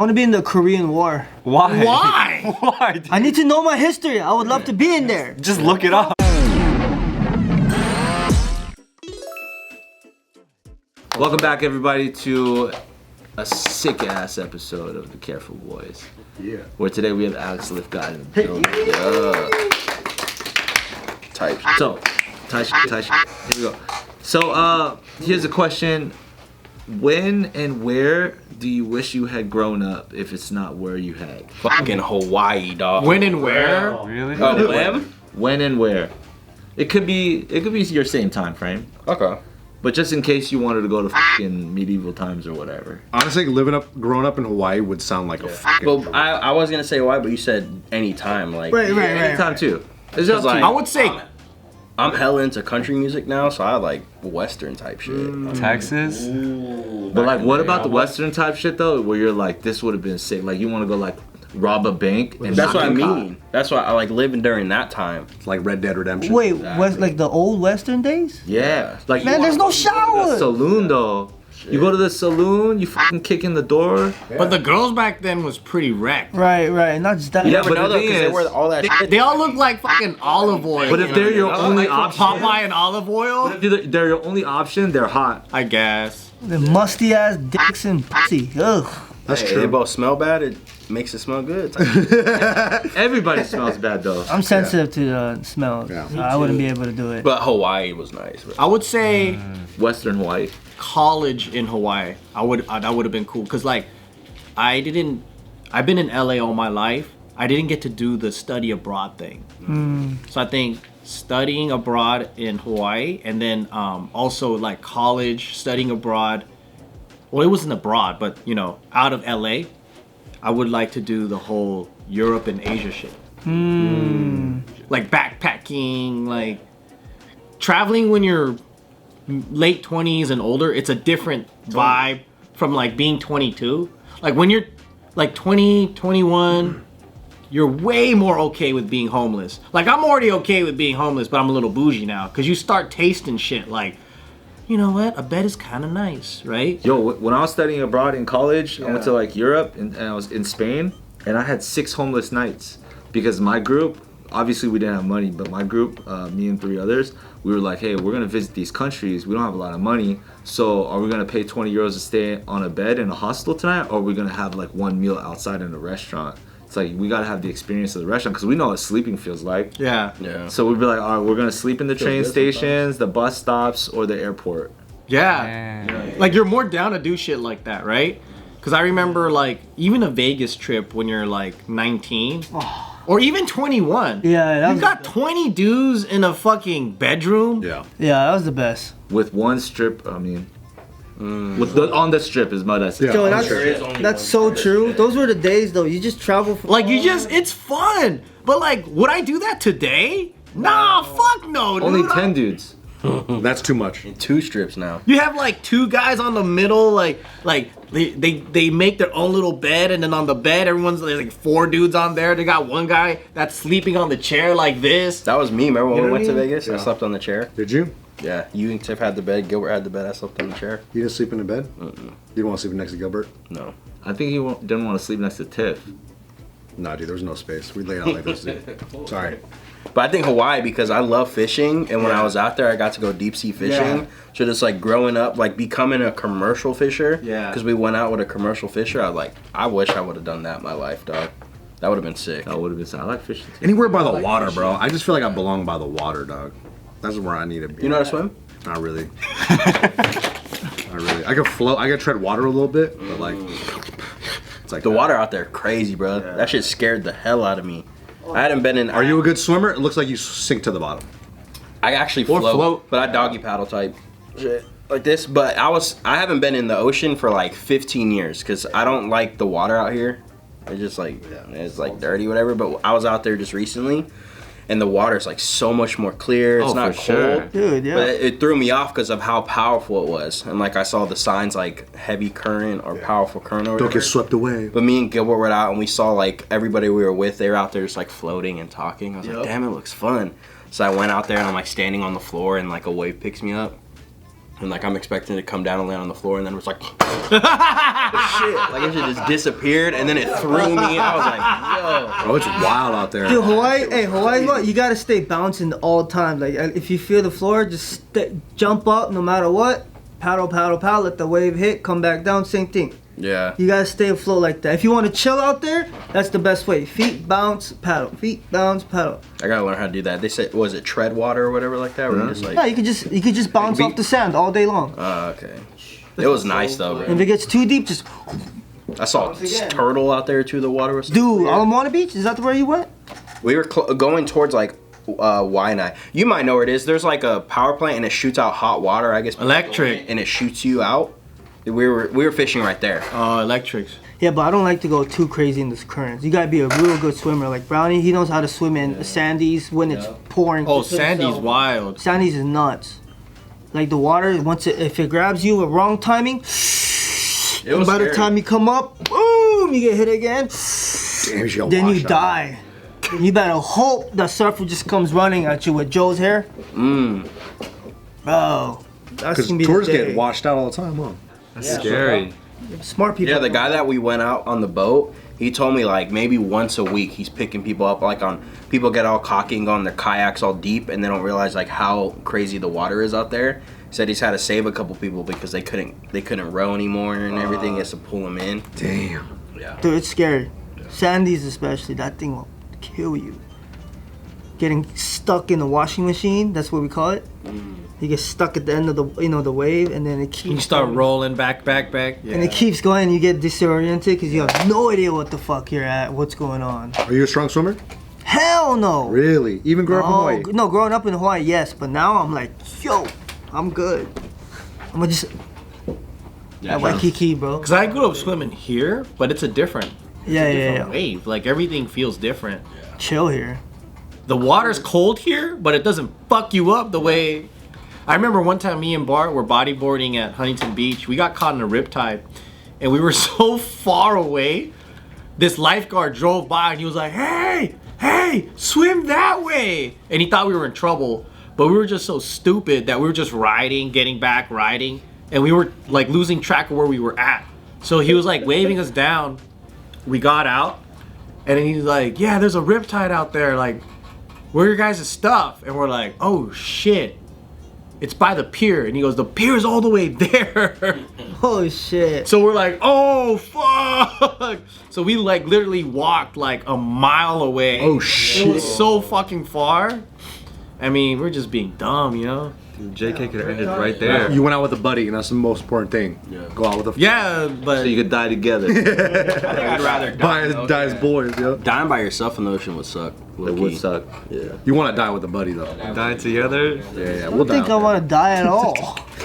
I want to be in the Korean War. Why? Why? Why? Dude? I need to know my history. I would love to be in there. Just look it up. Welcome back, everybody, to a sick-ass episode of The Careful Boys. Yeah. Where today we have Alex Lifgott in the building. Yeah. Type. So, Here we go. So, here's a question. When and where do you wish you had grown up if it's not where you had? Fucking Hawaii, dog. When and where? Really? When? And where? It could be your same time frame. Okay. But just in case you wanted to go to fucking medieval times or whatever. Honestly, growing up in Hawaii would sound like a fucking Well, dream. I was gonna say why, but you said anytime. Like, Right. Anytime too. It's up to like- you. I would say I'm hella into country music now, so I like Western type shit. Texas. But like, what about the Western type shit though, where you're like, this would have been sick. Like, you want to go like rob a bank and That's what I knock a cop. mean. That's why I like living during that time. It's like Red Dead Redemption. Wait, like the old Western days? Yeah. Like, Man, there's no the showers. saloon though. You go to the saloon, you fucking kick in the door. but the girls back then was pretty wrecked. Right. Not just that. Yeah, Never but know the though, thing because they is- wear all that shit. They all look like fucking olive oil. But if they're your only option, Popeye and olive oil, if they're your only option, they're hot. I guess. The musty ass dicks and pussy. Ugh. That's Hey, true. They both smell bad. It makes it smell good. Everybody smells bad though. I'm sensitive to the smell. Yeah. So I wouldn't be able to do it. But Hawaii was nice. Bro. I would say Western Hawaii. college in Hawaii. That would have been cool because like I've been in LA all my life. I didn't get to do the study abroad thing. So I think studying abroad in Hawaii and then also like college studying abroad. Well, it wasn't abroad, but you know, out of LA. I would like to do the whole Europe and Asia shit. Like backpacking, like traveling when you're late 20s and older. It's a different vibe from like being 22. Like when you're like 20, 21, you're way more okay with being homeless. Like I'm already okay with being homeless, but I'm a little bougie now because you start tasting shit like, you know what? A bed is kind of nice, right? Yo, when I was studying abroad in college, I went to like Europe and I was in Spain, and I had 6 homeless nights because my group, obviously we didn't have money, but my group, me and 3 others, we were like, hey, we're gonna visit these countries. We don't have a lot of money, so are we gonna pay 20 euros to stay on a bed in a hostel tonight, or are we gonna have like one meal outside in a restaurant? It's like we gotta have the experience of the restaurant because we know what sleeping feels like. Yeah. Yeah. So we'd be like, all right, we're gonna sleep in the train good stations, the bus stops, or the airport. Yeah. Like you're more down to do shit like that, right? Because I remember like even a Vegas trip when you're like 19 or even 21. Yeah, that You was got 20 dudes in a fucking bedroom. Yeah. Yeah, that was the best. With one strip, I mean, on the strip is what I said. Yeah. Yo, I'm that's so true. Those were the days though. You just travel for Like it's fun. But like, would I do that today? Nah, fuck no, dude. Only 10 dudes. That's too much. 2 strips now. You have like 2 guys on the middle, like they make their own little bed, and then on the bed, there's like 4 dudes on there. They got one guy that's sleeping on the chair like this. That was me. Remember when You we know went what to I mean? Vegas? I slept on the chair. Did you? Yeah, you and Tiff had the bed. Gilbert had the bed. I slept on the chair. You didn't sleep in the bed? You didn't want to sleep next to Gilbert? No. I think he didn't want to sleep next to Tiff. Nah, dude, there was no space. We laid out like this, dude. Sorry. But I think Hawaii because I love fishing, and when I was out there, I got to go deep sea fishing. Yeah. So just like growing up, like becoming a commercial fisher. Yeah. Because we went out with a commercial fisher. I wish I would have done that in my life, dog. That would have been sick. That would have been sad. I like fishing too. Anywhere by the water, bro. I just feel like I belong by the water, dog. That's where I need to be. You know how to swim? Not really. Not really. I could float. I could tread water a little bit, but like, it's like The water out there crazy, bro. That shit scared the hell out of me. I hadn't been in. Are you a good swimmer? It looks like you sink to the bottom. I actually Or float. but I doggy paddle type shit like this. But I haven't been in the ocean for like 15 years because I don't like the water out here. It's just like it's like dirty, whatever. But I was out there just recently, and the water's like so much more clear. It's not for cold, sure. Dude, yeah. But it threw me off because of how powerful it was, and like I saw the signs like heavy current or powerful current. Or Don't whatever. get swept away. But me and Gilbert were out, and we saw like everybody we were with. They were out there just like floating and talking. I was like, damn, it looks fun. So I went out there, and I'm like standing on the floor, and like a wave picks me up. And like I'm expecting it to come down and land on the floor, and then it was like, shit, like it just disappeared, and then it threw me. I was like, yo, Oh, it's wild out there. Dude, Hawaii's what? You gotta stay bouncing all the time. Like, if you feel the floor, just jump up no matter what. Paddle, paddle, paddle. Let the wave hit. Come back down. Same thing. yeah. You gotta stay afloat like that. If you want to chill out there, that's the best way. Feet bounce, paddle. Feet bounce, paddle. I gotta learn how to do that. They said, was it tread water or whatever like that? Where you just Yeah, like, you could just bounce off the sand all day long. okay. It was nice though, If bro. it gets too deep, just I saw a turtle out there too. The water was. dude. clear. Alamana Beach, is that where you went? We were going towards like Waianae. You might know where it is. There's like a power plant and it shoots out hot water. I guess Electric. and it shoots you out. We were fishing right there. Electrics. Yeah, but I don't like to go too crazy in this currents. You gotta be a real good swimmer. Like Brownie, he knows how to swim in Sandy's when it's pouring. Oh, Sandy's wild. Sandy's is nuts. Like the water, if it grabs you at wrong timing, It was by the scary. time you come up, boom, you get hit again. Damn, she got Then you washed out. die. You better hope the surfer just comes running at you with Joe's hair. Bro, that's Because gonna be tourists the day. get washed out all the time, huh? That's scary. Smart people. Yeah, the guy that we went out on the boat, he told me like maybe once a week he's picking people up. Like on people get all cocky and go on their kayaks all deep and they don't realize like how crazy the water is out there. He said he's had to save a couple people because they couldn't row anymore and everything. He has to pull them in. Damn. Dude, it's scary. Sandy's especially, that thing will kill you. Getting stuck in the washing machine, that's what we call it. You get stuck at the end of the wave, and then it keeps You start going. rolling back. Yeah. And it keeps going, and you get disoriented because you have no idea what the fuck you're at, what's going on. Are you a strong swimmer? Hell no! Really? Even growing up in Hawaii? No, growing up in Hawaii, yes, but now I'm like, yo, I'm good. I'm gonna just at Waikiki, bro. Cause I grew up swimming here, but it's a different Yeah. wave. Like everything feels different. Chill here. The water's cold here, but it doesn't fuck you up the way. I remember one time me and Bart were bodyboarding at Huntington Beach. We got caught in a riptide, and we were so far away. This lifeguard drove by and he was like, "Hey, swim that way!" And he thought we were in trouble, but we were just so stupid that we were just riding, getting back, riding, and we were like losing track of where we were at. So he was like waving us down. We got out, and then he's like, "Yeah, there's a riptide out there. Like, where are your guys' stuff?" And we're like, "Oh shit, it's by the pier." And he goes, "The pier's all the way there." Holy shit. So we're like, "Oh fuck!" So we like literally walked like a mile away. Oh, shit. It was so fucking far. I mean, we're just being dumb, you know? JK could have ended right there. You went out with a buddy, and that's the most important thing. Go out with a Yeah, but So you could die together. I think I'd rather die as boys, yo. Dying by yourself in the ocean would suck. It would suck. Yeah. You want to die with a buddy, though. Die together. Yeah, I we'll don't die. think I want to die at all.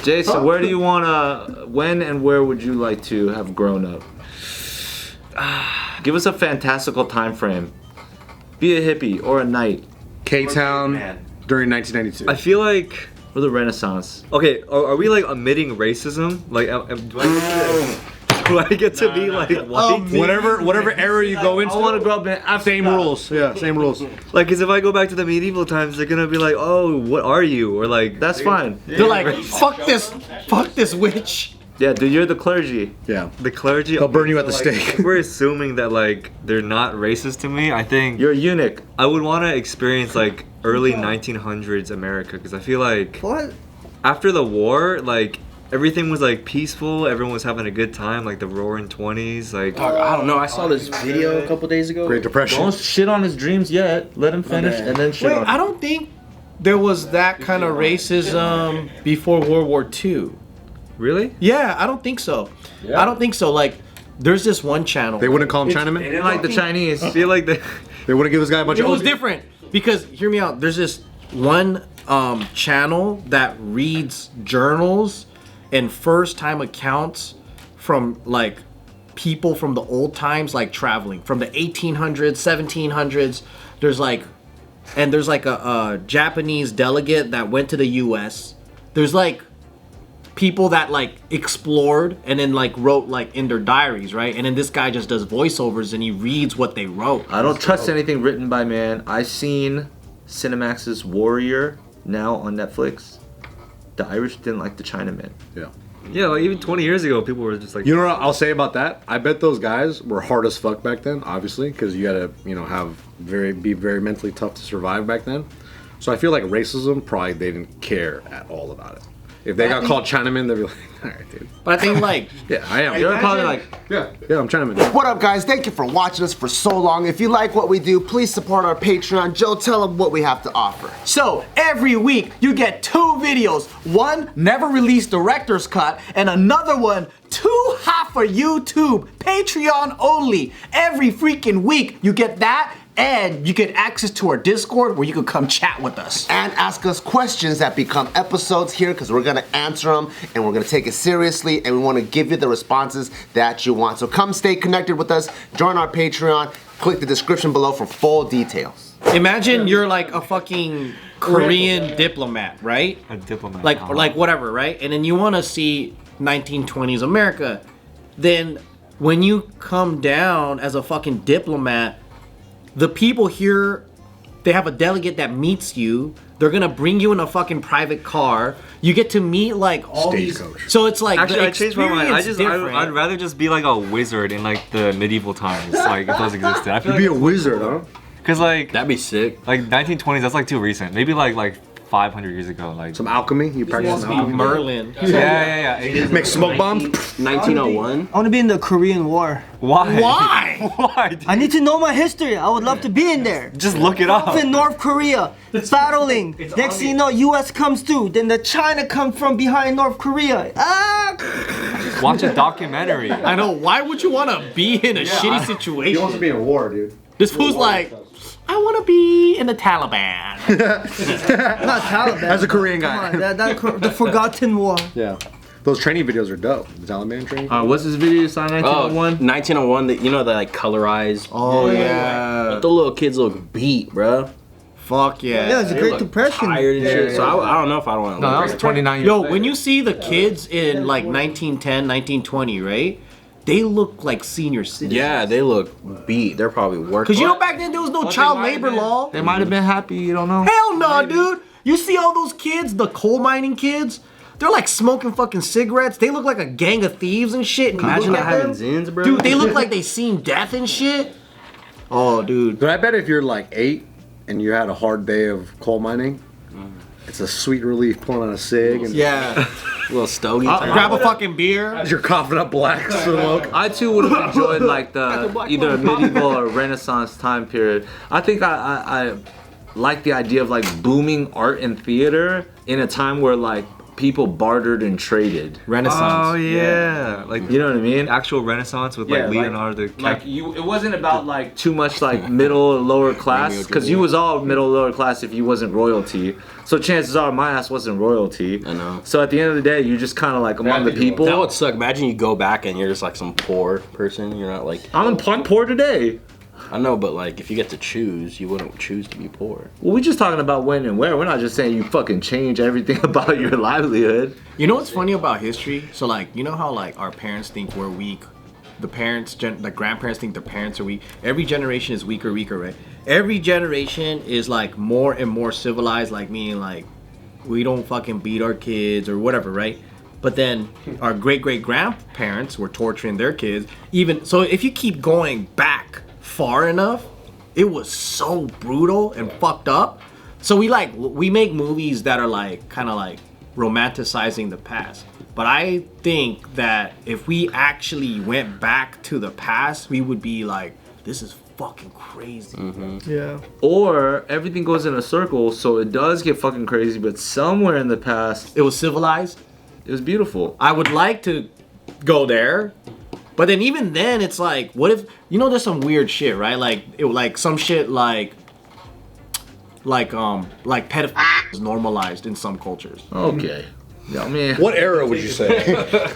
Jason, where do you wanna? When and where would you like to have grown up? Give us a fantastical time frame. Be a hippie or a knight K-Town Man. during 1992. I feel like, or the Renaissance. okay, are we like omitting racism? Like, do I get to be like white? Whatever era you go into, I want to grow up in Africa. same rules. Yeah, same rules. Like, cause if I go back to the medieval times, they're gonna be like, oh, what are you? Or like, That's fine. they're like, fuck this witch. Yeah, dude, you're the clergy. Yeah. the clergy. They'll burn you at the Like, stake. if we're assuming that like they're not racist to me. I think You're a eunuch. I would want to experience like early 1900s America, because I feel like What? after the war, like everything was like peaceful, everyone was having a good time, like the roaring 20s, like I don't know. I saw this video a couple days ago. Great Depression. Don't shit on his dreams yet. Let him finish and then shit Wait, on I don't think there was that kind of racism before World War II. really? Yeah, I don't think so. I don't think so. Like, there's this one channel. They wouldn't call him They Chinaman. didn't like the Chinese. I feel like they They wouldn't give this guy a bunch It of. was different because hear me out. There's this one channel that reads journals and first-time accounts from like people from the old times, like traveling from the 1800s, 1700s. There's like a Japanese delegate that went to the U.S. There's like people that like explored and then like wrote like in their diaries, right? And then this guy just does voiceovers and he reads what they wrote. I don't trust anything written by man. I seen Cinemax's Warrior now on Netflix. the Irish didn't like the Chinamen. Yeah. Yeah, like even 20 years ago, people were just like, You know what I'll say about that? I bet those guys were hard as fuck back then, obviously, because you had to, be very mentally tough to survive back then. So I feel like racism, probably they didn't care at all about it. If they got called Chinaman, they'd be like, all right, dude. But I think like Yeah, I am. They're probably like, Yeah, I'm Chinaman. What up, guys? Thank you for watching us for so long. If you like what we do, please support our Patreon. Joe, tell them what we have to offer. So every week you get 2 videos. One never released director's cut, and another one 2 half for YouTube, Patreon only. Every freaking week you get that, and you get access to our Discord where you can come chat with us. And ask us questions that become episodes here, because we're gonna answer them and we're gonna take it seriously, and we wanna give you the responses that you want. So come stay connected with us, join our Patreon, click the description below for full details. imagine you're like a fucking Korean diplomat, right? a diplomat. Like whatever, right? And then you want to see 1920s America. Then when you come down as a fucking diplomat, the people here, they have a delegate that meets you. They're gonna bring you in a fucking private car. You get to meet like all these. Stagecoach. So it's like Actually, the I changed my mind. experience I'd rather just be like a wizard in like the medieval times, like if those existed. I feel Be like, a wizard, huh? cause like That'd be sick. 1920s, that's like too recent. Maybe like 500 years ago, like Some alchemy? You practice some alchemy? Merlin. yeah. Make smoke bombs? 1901. I want to be in the Korean War. Why? Why? Why? Dude? I need to know my history. I would love to be in there. Just look it up. In North Korea, battling. Next thing you know, U.S. comes through. Then the China comes from behind North Korea. Ah! Watch a documentary. I know. Why would you want to be in a shitty situation? He wants to be in a war, dude. This fool's like, I want to be in the Taliban. Not Taliban. As a Korean Come guy. on, the Forgotten War. Yeah. Those training videos are dope. The Taliban training. what's this video? Sign Oh, 1901. 1901. They like colorized. Oh yeah. The little kids look beat, bro. Fuck yeah. Yeah, it's a They Great look Depression. tired and shit. So I don't know if I want to. No, that was 29 years. Yo, when you see the kids in like 1910, 1920, right? They look like senior citizens. Yeah, they look beat. They're probably working. Cause you know back then there was no child labor law. They might have been happy. You don't know. Hell no, dude. You see all those kids, the coal mining kids? They're like smoking fucking cigarettes. They look like a gang of thieves and shit. And you Imagine look not at having them, zins, bro. dude. They look like they seen death and shit. Oh, dude. But I bet if you're like 8 and you had a hard day of coal mining, it's a sweet relief pulling out a cig and Yeah. A little stogie. Grab a fucking beer. you're coughing up black smoke. I too would have enjoyed like the either a medieval or Renaissance time period. I think I like the idea of like booming art and theater in a time where like people bartered and traded. Renaissance. Oh yeah. Like You know what I mean? actual Renaissance with Yeah, like Leonardo DiCaprio. Like you, it wasn't about like too much like middle or lower class, because you was all middle lower class if you wasn't royalty. So chances are my ass wasn't royalty. I know. So at the end of the day, you're just kind of like among the people. That would suck. Imagine you go back and you're just like some poor person. You're not like. I'm poor today. I know, but like if you get to choose, you wouldn't choose to be poor. Well, we're just talking about when and where. We're not just saying you fucking change everything about your livelihood. You know what's funny about history? So like, you know how like our parents think we're weak, the parents, the grandparents think their parents are weak. Every generation is weaker, right? Every generation is like more and more civilized, like meaning like we don't fucking beat our kids or whatever, right? But then our great grandparents were torturing their kids. Even so, if you keep going back far enough, it was so brutal and fucked up. So we make movies that are like kind of like romanticizing the past. But I think that if we actually went back to the past, we would be like, this is fucking crazy. Yeah. Or everything goes in a circle, so it does get fucking crazy, but somewhere in the past, It was civilized. it was beautiful. I would like to go there. But then even then, it's like, what if, you know, there's some weird shit, right? Like some shit like pedophilia is normalized in some cultures. Okay. Yeah, I mean, What era would you say?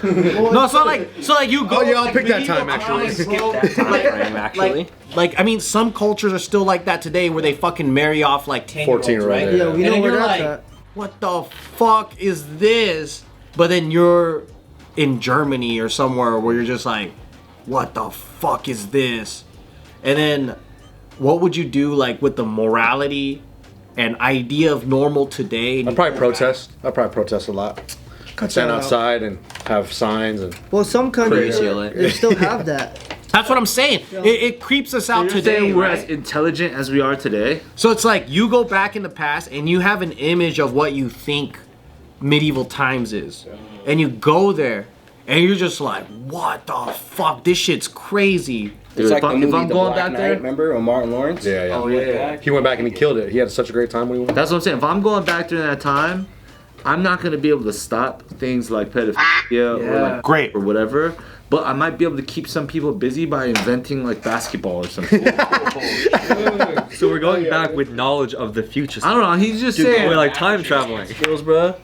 No, it's not like, so like you go. Oh, yeah, I'll like, pick that medieval time, actually. times, Skip that time frame, actually. Like, I mean, some cultures are still like that today where they fucking marry off like 10-year-olds, 14-year-old, right? yeah. Yeah, we And know then where you're that's like, at. what the fuck is this? But then you're in Germany or somewhere where you're just like, what the fuck is this? And then what would you do like with the morality an idea of normal today. I'd probably protest. I'd probably protest a lot. Stand outside and have signs and. Well, some countries Crazy LA. they still have that. That's what I'm saying. It creeps us out today. We're Right? as intelligent as we are today. So it's like you go back in the past and you have an image of what you think medieval times is, and you go there and you're just like, what the fuck? This shit's crazy. It's like if the I'm movie going The Black back Knight, there- remember, with Martin Lawrence? Yeah, yeah. Oh yeah. He went back and he killed it. He had such a great time when he went. That's what I'm saying. If I'm going back during that time, I'm not gonna be able to stop things like pedophilia or like Great. or whatever. But I might be able to keep some people busy by inventing like basketball or something. So we're going back with knowledge of the future. I don't know. He's just saying. We're like time traveling. Skills, bro.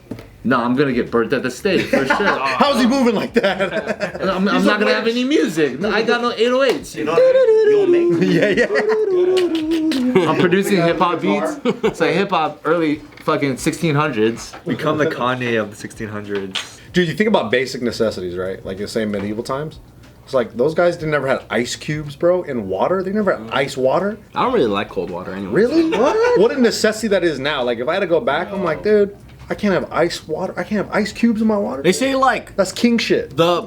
No, I'm gonna get burnt at the stake for sure. How's he moving like that? I'm not gonna have any music. I got no 808s. You know, you'll make yeah. I'm producing hip hop beats. It's like hip hop early fucking 1600s. Become the Kanye of the 1600s. Dude, you think about basic necessities, right? Like you say, medieval times. It's like those guys didn't never had ice cubes, bro, in water. They never had ice water. I don't really like cold water anyway. Really? What a necessity that is now. Like if I had to go back, I'm like, dude, I can't have ice water. I can't have ice cubes in my water. They say like That's king shit. the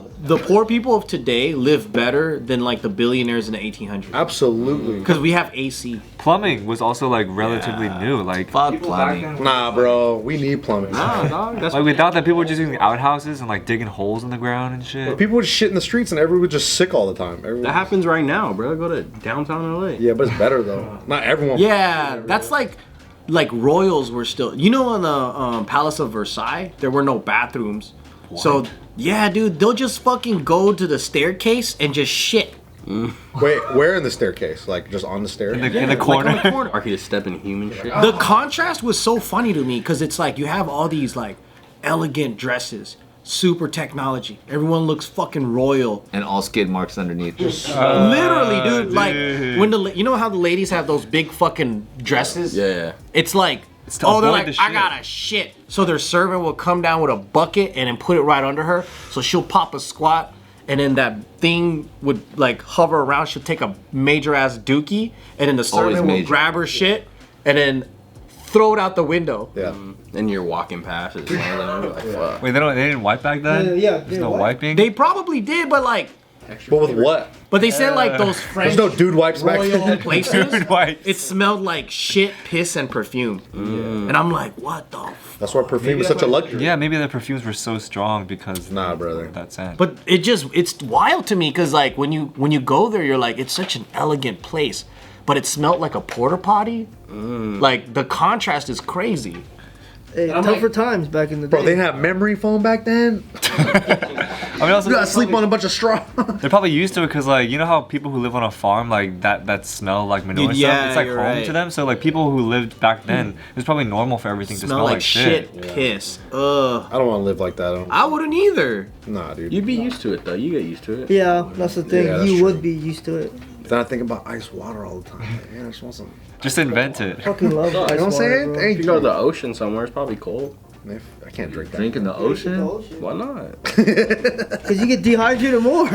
poor people of today live better than like the billionaires in the 1800s Absolutely. because we have AC. Plumbing was also like relatively new. Like Fuck plumbing. Nah, bro, we need plumbing. Nah, dog. That's like we thought that people were just using outhouses and like digging holes in the ground and shit. People would shit in the streets and everyone was just sick all the time. that happens right now, bro. Go to downtown LA. Yeah, but it's better though. Not everyone. Yeah, that's like royals were still. You know, in the Palace of Versailles, there were no bathrooms. So yeah, dude, they'll just fucking go to the staircase and just shit. Wait, where in the staircase? Like just on the stairs? In the corner. Like on the corner. Or he just step in human shit. The contrast was so funny to me because it's like you have all these like elegant dresses, super technology. Everyone looks fucking royal. And all skid marks underneath. Literally, dude. Like when you know how the ladies have those big fucking dresses? Yeah. It's like, to oh, they're avoid like, the I shit. gotta shit. So their servant will come down with a bucket and then put it right under her. So she'll pop a squat, and then that thing would like hover around. She'll take a major ass dookie, and then the servant will major. grab her shit and then throw it out the window. Yeah. And you're walking past it. Like, fuck. Wait, they didn't wipe back then? Yeah, There's no wiping? They probably did, but like, But with what? but they said like those French There's no dude wipes back royal then. places. Dude wipes. It smelled like shit, piss, and perfume. And I'm like, what the f-? That's why perfume is such a luxury. Yeah, maybe the perfumes were so strong because Nah, brother. of that scent. But it's wild to me because like when you go there, you're like, it's such an elegant place, but it smelled like a porta potty. Like the contrast is crazy. Hey, tougher times back in the day. Bro, they didn't have memory foam back then. I mean, also, You gotta sleep on a bunch of straw. they're probably used to it because, like, you know how people who live on a farm, like, that smell, like, manure Dude, stuff, yeah, it's like you're home right. to them. So, like, people who lived back then, it was probably normal for everything to Smell like shit, piss. Ugh. I don't want to live like that. I wouldn't either. Nah, dude. You'd be used to it, though. You get used to it. Yeah, that's the thing. Yeah, that's you true. would be used to it. Then I think about ice water all the time. Like, man, I just want some. Just invent it. Fucking love ice You know what I'm water, saying? bro. Thank If you go to the ocean somewhere, it's probably cold. I can't drink that. Drink in the ocean? Why not? Because you get dehydrated more.